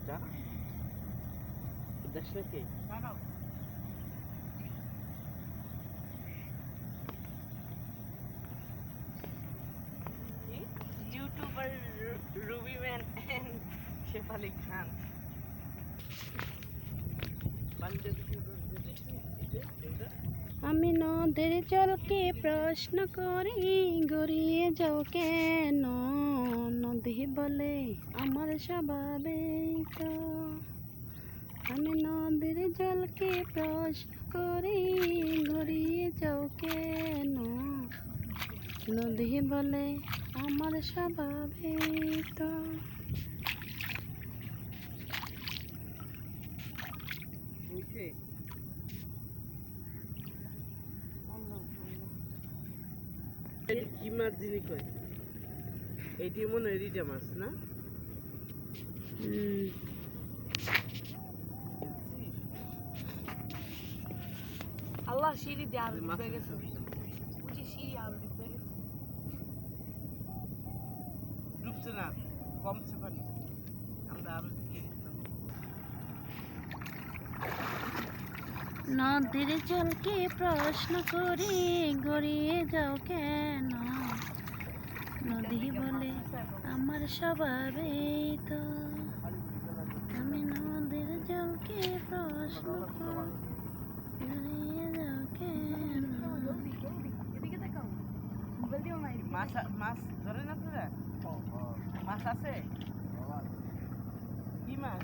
মাছটা দেখ নাকি YouTuber Ruby man and Shefali Khan আমি নদের জলকে প্রশ্ন করি গড়িয়ে যাও কেন? নদী বলে আমার স্বভাবেই তো। আমি নদীর জলকে প্রশ্ন করি গড়িয়ে যাও কেন? নদী বলে আমার স্বভাবেই তো। কি মাছ যিনি কয় এইটি মনে হয় রিটা মাছ না? আল্লাহ সিঁড়ি দিয়ে আরো ডুবে গেছে, বুঝি সিঁড়ি আরো ডুবে গেছে। ডুবছে না, কমছে পানি, আমরা আরো দিকে গেছিলাম। নদীর জলকে প্রশ্ন করি গড়িয়ে যাও কেন? নদী বলে আমার স্বভাবেই তো। আমি নদীর জলকে প্রশ্ন করি গড়িয়ে যাও কেন? মাছ ধরেন আপনারা? মাছ আছে কি মাছ?